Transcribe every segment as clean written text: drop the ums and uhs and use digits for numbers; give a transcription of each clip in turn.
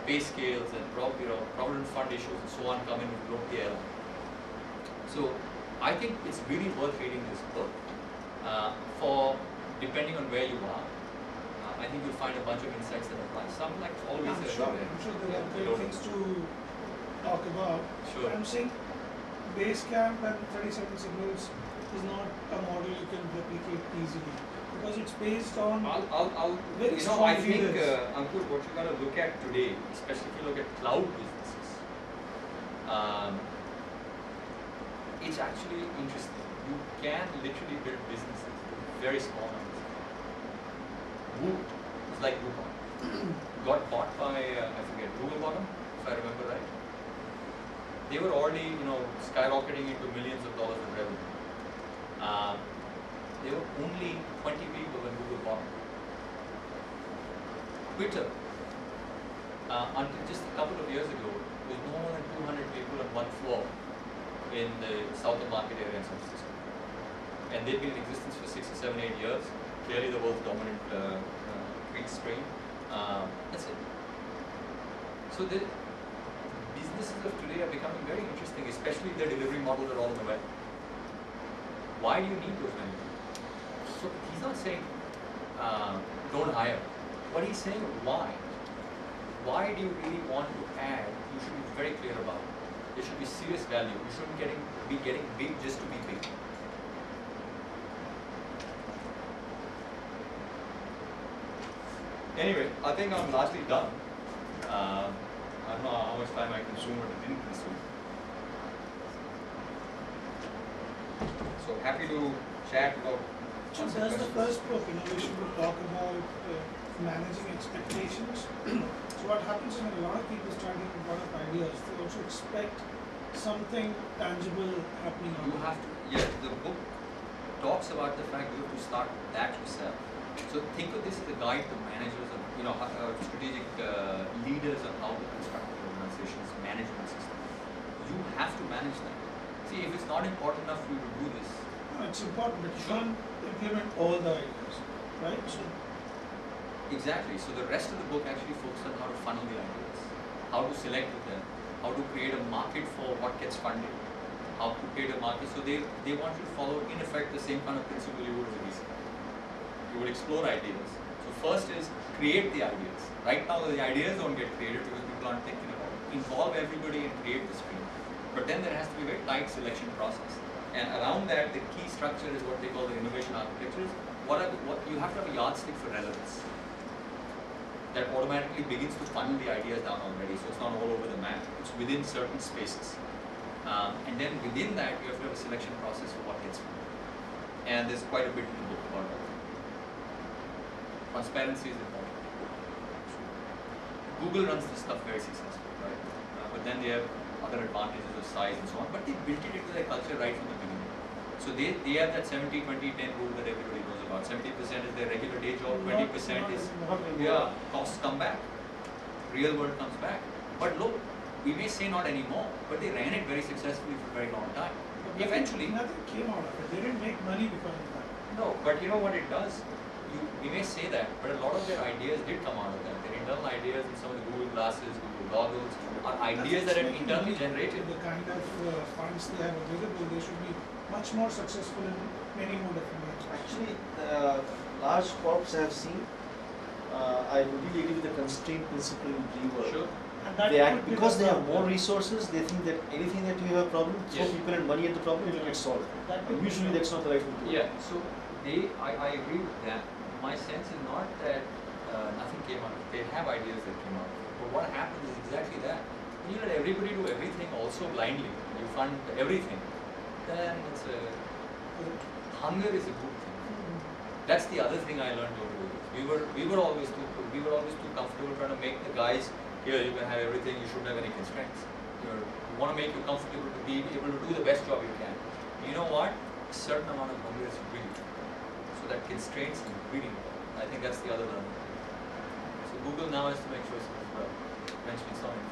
pay scales and provident fund issues and so on come in with low PL. So I think it's really worth reading this book for depending on where you are. I think you'll find a bunch of insights that apply. Some like always. I'm sure there are great things to talk about. Sure. I'm saying Basecamp and 37 Signals is not a model you can replicate easily because it's based on very strong I think, leaders. Ankur, what you got to look at today, especially if you look at cloud businesses, it's actually interesting. You can literally build businesses with very small numbers. Woo is like Groupon. Got bought by, I forget, Googlebottom, if I remember right. They were already, skyrocketing into millions of dollars of revenue. There were only 20 people when Google bought it. Twitter, until just a couple of years ago, was no more than 200 people on one floor in the southern market area in San Francisco. And they've been in existence for 6 or 7, 8 years. Clearly the world's dominant tweet stream. That's it. So the businesses of today are becoming very interesting, especially their delivery models are all on the web. Why do you need those many people? So he's not saying don't hire. What he's saying, why? Why do you really want to add? You should be very clear about it. There should be serious value. You shouldn't be getting big just to be big. Anyway, I think I'm largely done. I don't know how much time I consumed or didn't consume. So happy to chat about. So that's the first book, Innovation will talk about managing expectations. So what happens is when a lot of people start getting a lot of ideas, they also expect something tangible happening. You have to, the book talks about the fact you have to start that yourself. So think of this as a guide to managers and strategic leaders on how to construct the organization's management system. You have to manage that. See, if it's not important enough for you to do this. No, it's important, but you can't implement all the ideas, right? So exactly. So the rest of the book actually focuses on how to funnel the ideas, how to select them, how to create a market for what gets funded, how to create a market. So they want you to follow, in effect, the same kind of principle you would as a VC. You would explore ideas. So first is create the ideas. Right now the ideas don't get created because people aren't thinking about it. Involve everybody and create the stream. But then there has to be a very tight selection process. And around that, the key structure is what they call the innovation architectures. What you have to have a yardstick for relevance that automatically begins to funnel the ideas down already. So it's not all over the map. It's within certain spaces. And then within that, you have to have a selection process for what gets funded. And there's quite a bit in the book about that. Transparency is important. Google runs this stuff very successfully, right? But then they have other advantages of size and so on, but they built it into their culture right from the beginning. So they have that 70-20-10 rule that everybody knows about. 70% is their regular day job, 20% is costs come back, real world comes back. But look, we may say not anymore, but they ran it very successfully for a very long time. but Eventually, nothing came out of it. They didn't make money because of that. no, but you know what it does? We may say that, but a lot of their ideas did come out of that. Their internal ideas in some of the Google glasses, Google goggles, are ideas that are internally generated. The kind of funds they have available, they should be much more successful in many more different ways. Actually, large corps have seen, I completely agree with the constraint principle in pre-work. Sure. And that They could act, be because the they have problem. more resources, they think that anything that you have a problem, throw Yes. people and money at the problem, it will get solved. That could be Usually the that's not the right way to do it. Yeah, so I agree with that. My sense is not that nothing came out of it. They have ideas that came out of it. But what happens is exactly that. When you let everybody do everything also blindly, you fund everything, then hunger is a good thing. That's the other thing I learned over the years. We were always too comfortable trying to make the guys, here you can have everything, you shouldn't have any constraints. You want to make you comfortable to be able to do the best job you can. You know what? A certain amount of hunger is really important. So that constraints is really important. I think that's the other learning. So Google now has to make choices as well. Mentioning something.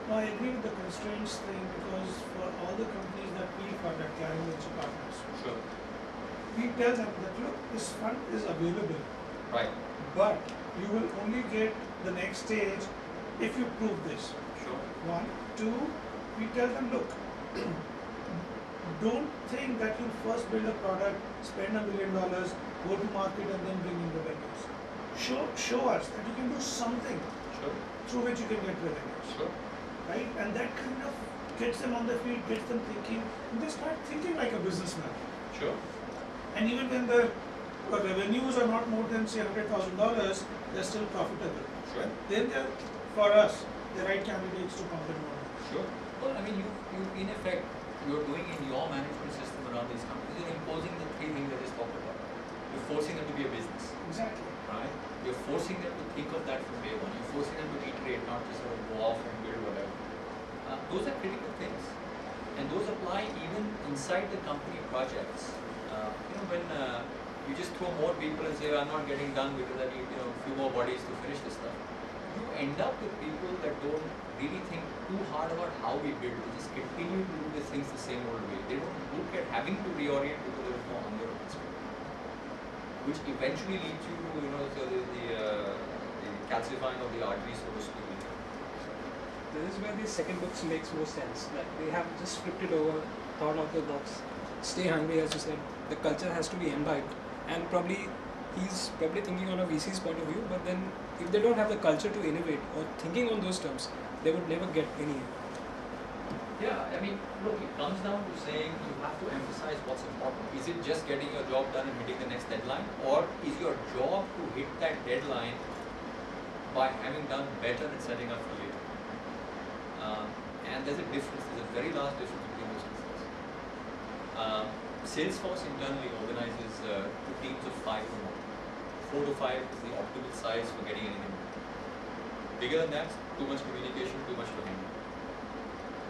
No, I agree with the constraints thing because for all the companies that we fund at Carrying Venture Partners, Sure. we tell them that look, this fund is available. Right. But you will only get the next stage if you prove this. Sure. One, two, we tell them, look, don't think that you'll first build a product, spend $1 million, go to market and then bring in revenues. Show us that you can do something Sure. through which you can get revenues. Sure. Right? And that kind of gets them on their feet, gets them thinking, and they start thinking like a businessman. Sure. And even when the revenues are not more than say $100,000, they're still profitable. Sure. Then they're, for us, the right candidates to come and work. Sure. Well, I mean, you in effect, you're doing in your management system around these companies, you're imposing the three things I just talked about. You're forcing them to be a business, Exactly. right? You're forcing them to think of that from day one. You're forcing them to iterate, not just sort of go off and build whatever. Those are critical things. And those apply even inside the company projects. When you just throw more people and say, I'm not getting done because I need a few more bodies to finish this stuff, you end up with people that don't really think too hard about how we build. They just continue to do the things the same old way. They don't look at having to reorient because there is no hunger on this, which eventually leads you to the calcifying of the arteries, so to speak. This is where the second book makes more sense. That they have just flipped it over, thought out the box. Stay hungry, as you said. The culture has to be imbibed, and he's probably thinking on a VC's point of view. But then, if they don't have the culture to innovate or thinking on those terms, they would never get anywhere. Yeah, I mean, look, it comes down to saying you have to emphasize what's important. Is it just getting your job done and hitting the next deadline, or is your job to hit that deadline by having done better and setting up for later? And there's a difference. There's a very large difference between those two things. Salesforce internally organizes two teams of 5 or more. 4 to 5 is the optimal size for getting anything done. Bigger than that, too much communication, too much to handle.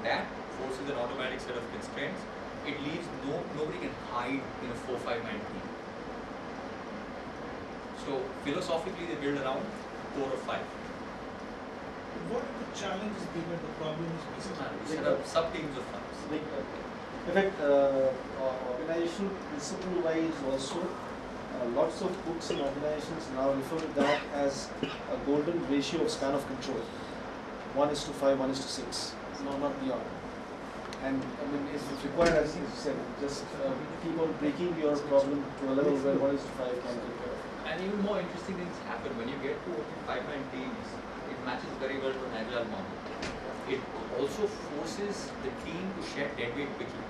That forces an automatic set of constraints. It leaves nobody can hide in a 4 or 5 man team. So philosophically they build around 4 or 5. What if the challenge is bigger, the problem is bigger? We set up sub teams of 5. In fact, organizational principle wise also, lots of books and organizations now refer to that as a golden ratio of span of control. 1:5, 1:6, no, not beyond. And I mean, if it's required, as you said, just keep on breaking your problem to a level where 1:5 can take care of it. And even more interesting things happen when you get to 5-man teams. It matches very well to an agile model. It also forces the team to shed deadweight quickly.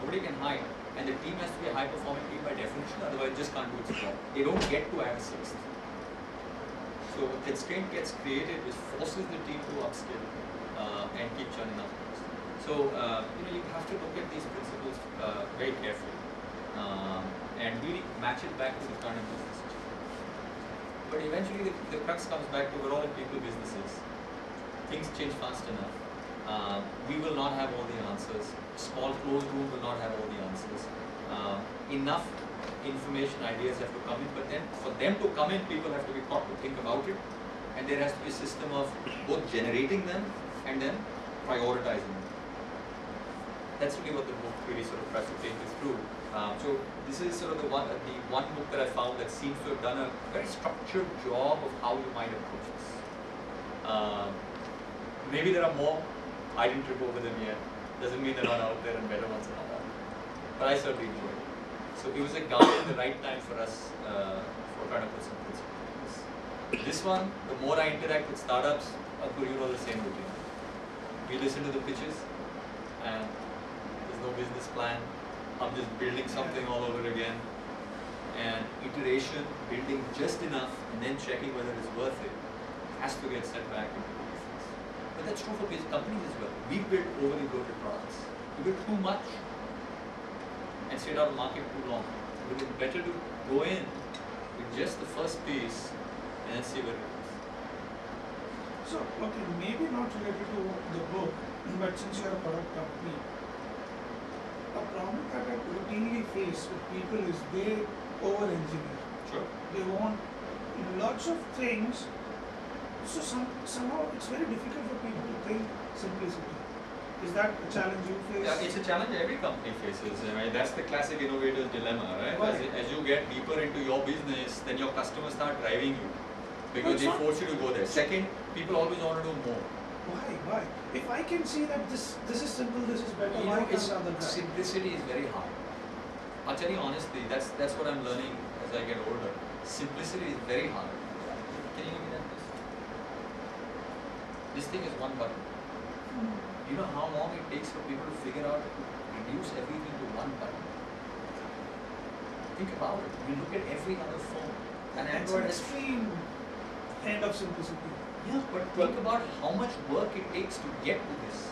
Nobody can hide, and the team has to be a high-performing team by definition, otherwise it just can't do its job. They don't get to add a 6th. So a constraint gets created which forces the team to upskill and keep churning up. So you have to look at these principles very carefully and really match it back to the current business situation. But eventually the crux comes back to we're all in people businesses. Things change fast enough. We will not have all the answers. Small closed room will not have all the answers. Enough information, ideas have to come in, but then for them to come in, people have to be taught to think about it, and there has to be a system of both generating them and then prioritizing them. That's really what the book really sort of tries to take us through. So this is sort of the one book that I found that seems to have done a very structured job of how you might approach this. Maybe there are more. I didn't trip over them yet. Doesn't mean they're not out there and better ones are not out there. But I certainly enjoyed it. So it was a guide at the right time for us for trying to put some principles. This one, the more I interact with startups, I'll put you know the same routine. We listen to the pitches and there's no business plan. I'm just building something all over again. And iteration, building just enough and then checking whether it's worth it has to get set back into these things. But that's true for big companies as well. We build overly bloated products. We build too much and stayed out of the market too long. It would be better to go in with just the first piece and then see where it goes. So, okay, maybe not related to the book, but since you're a product company, a problem that I routinely face with people is they over-engineer. Sure. They want lots of things, so somehow it's very difficult for people to think simplicity. Is that a challenge you face? Yeah, it's a challenge every company faces. I mean, that's the classic innovator's dilemma, right? Why? As you get deeper into your business, then your customers start driving you because it's they not- force you to go there. Second, people always want to do more. Why? If I can see that this is simple, this is better, You why know, can't it's, the other guy? simplicity is very hard. I'll tell you honestly, that's what I'm learning as I get older. Simplicity is very hard. Can you give me that, please? This thing is one button. You know how long it takes for people to figure out to reduce everything to one button? Think about it. You look at every other phone. And That's an Android is extreme end of simplicity. yeah, but think about how much work it takes to get to this.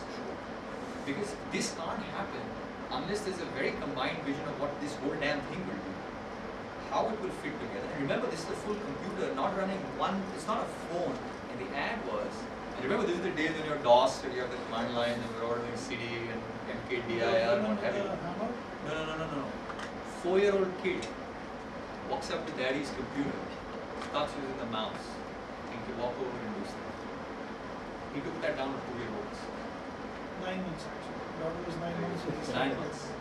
Because this can't happen unless there's a very combined vision of what this whole damn thing will do. How it will fit together. And remember, this is a full computer, not running one, it's not a phone. And the ad was, and remember, this is the days when you're DOS, and you have the command line, and we're ordering CD and MKDIR and what have you. Hammer? No. 4-year-old kid walks up to daddy's computer, starts using the mouse, and can walk over and do stuff. He took that down to 2-year-olds. 9 months actually. Daughter was 9 months. when he 9 started months. it.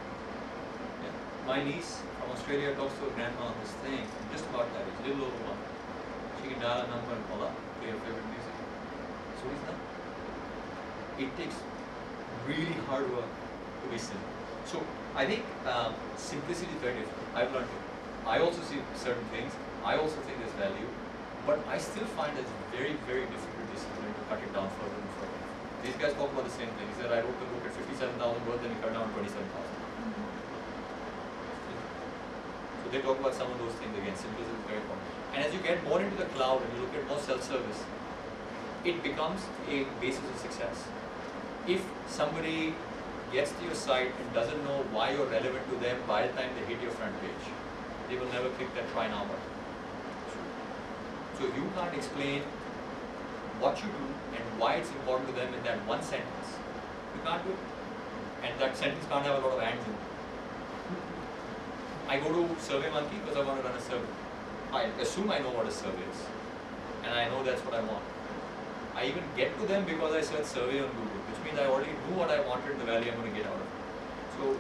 Yeah. My niece from Australia talks to her grandma on this thing, just about that age, little over 1. She can dial a number and call up, play her favorite music. So he's done. It takes really hard work to be simple. So I think simplicity is very different. I've learned it. I also see certain things. I also think there's value, but I still find it's very, very difficult discipline to cut it down further and further. These guys talk about the same thing. He said, I wrote the book at 57,000 words, then he cut down 27,000. So they talk about some of those things again. Simplicity is very important. And as you get more into the cloud and you look at more self-service, it becomes a basis of success. If somebody gets to your site and doesn't know why you're relevant to them by the time they hit your front page, they will never click that try now button. So if you can't explain what you do and why it's important to them in that one sentence, you can't do it. And that sentence can't have a lot of ands in it. I go to SurveyMonkey because I want to run a survey. I assume I know what a survey is, and I know that's what I want. I even get to them because I search survey on Google, which means I already knew what I wanted and the value I'm going to get out of it. So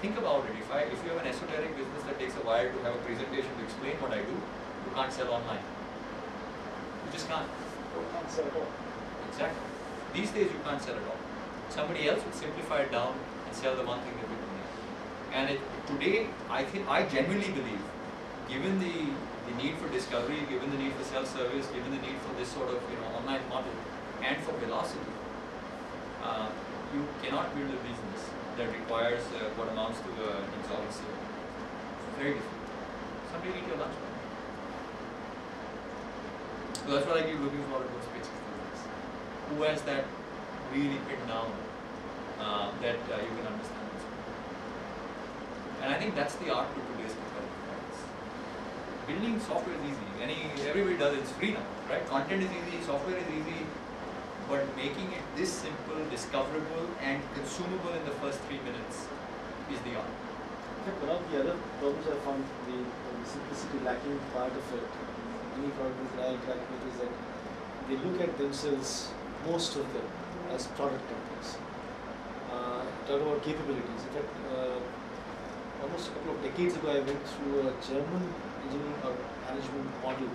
think about it. If you have an esoteric business that takes a while to have a presentation to explain what I do, you can't sell online. You just can't. You can't sell at all. Exactly. These days you can't sell at all. Somebody else would simplify it down and sell the one thing that we can make. And today, I genuinely believe, given the need for discovery, given the need for self-service, given the need for this sort of online model, and for velocity, you cannot build a business that requires what amounts to an insolvency. It's very difficult. Somebody eat your lunch. So that's what I keep looking for in those pitches. Who has that really pinned down that you can understand? And I think that's the art to today's competitive markets. Building software is easy. Everybody does it. It's free now, right? Content is easy, software is easy, but making it this simple, discoverable, and consumable in the first 3 minutes is the art. In fact, one of the other problems I found, the simplicity lacking part of it, many products that I interact with, is that they look at themselves, most of them, as product companies. Talk about capabilities. In fact, almost a couple of decades ago, I went through a German engineering or management model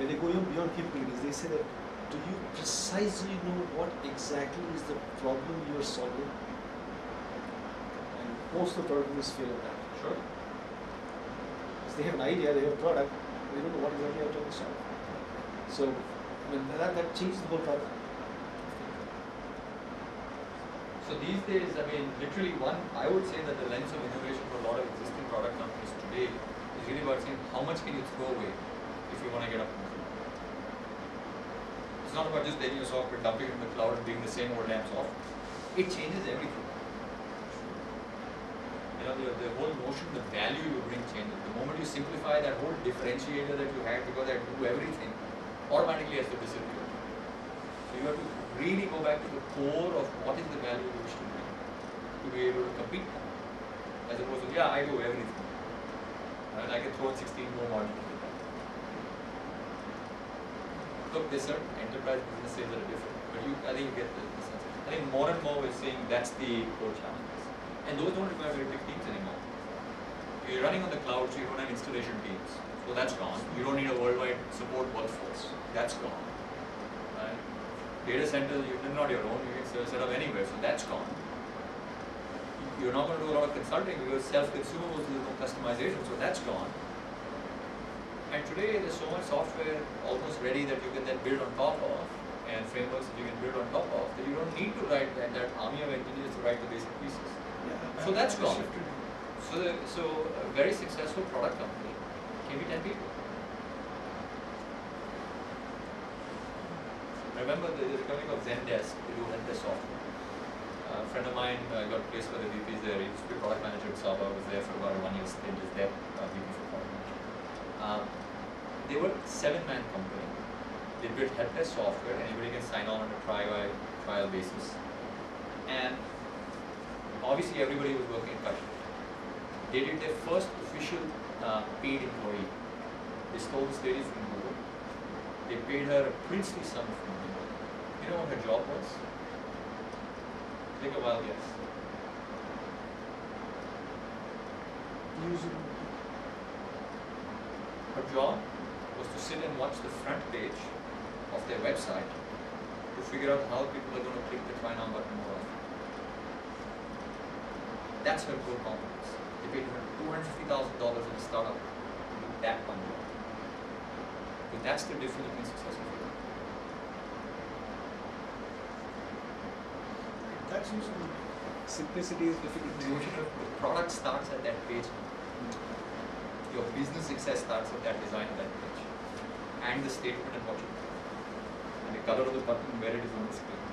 where they go beyond capabilities. They say that, do you precisely know what exactly is the problem you are solving? And most of the product companies fail at that. Sure. Because they have an idea, they have a product, they don't know what exactly they're trying to solve. So, I mean, that changes the whole product. So these days, literally I would say that the lens of innovation for a lot of existing product companies today is really about saying how much can you throw away if you want to get up and move. It's not about just taking your software, dumping it in the cloud and being the same old damn software. It changes everything. The whole notion, the value you bring changes. The moment you simplify that whole differentiator that you had because I do everything, automatically has to disappear. So you have to really go back to the core of what is the value you wish to bring to be able to compete now. As opposed to, yeah, I do everything. And I can throw in 16 more modules. Look, there's certain enterprise business sales that are different, but I think you get the sense. I think more and more we're seeing that's the core challenges. And those don't require very big teams anymore. You're running on the cloud, so you don't have installation teams. So that's gone. You don't need a worldwide support workforce. That's gone. Right? Data centers, you're not your own, you can set up anywhere, so that's gone. You're not going to do a lot of consulting because self-consumables, there's no customization, so that's gone. And today there's so much software almost ready that you can then build on top of, and frameworks that you can build on top of, that you don't need to write that army of engineers to write the basic pieces. Yeah, So that's gone. shifted. So a very successful product company can be 10 people. Remember there's a company called Zendesk, they do helpdesk software. A friend of mine got placed by the VPs there. He used to be product manager at Saba, was there for about a 1 year stint, is there VP for product manager. They were a 7-man company. They built helpdesk software, anybody can sign on a trial basis. And obviously everybody was working in touch. They did their first official paid employee. They stole this lady from Google. They paid her a princely sum of money. You know what her job was? Take a wild guess. Using Her job was to sit and watch the front page of their website to figure out how people are going to click the try now button more often. That's her core competence. They paid her $250,000 in a startup to do that one job. But that's the difference between successful. that's using Simplicity is difficult. The product starts at that page. Your business success starts at that design of that page. And the statement and what you do. And the color of the button where it is on the screen.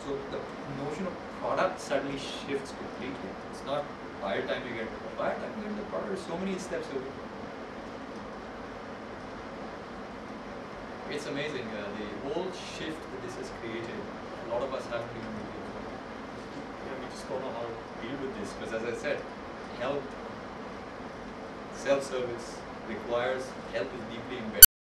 So the notion of product suddenly shifts completely. It's not by the time you get to the product, there's so many steps over. It's amazing, the whole shift that this has created, a lot of us haven't even realized. We just don't know how to deal with this, because as I said, help, self-service requires help is deeply embedded.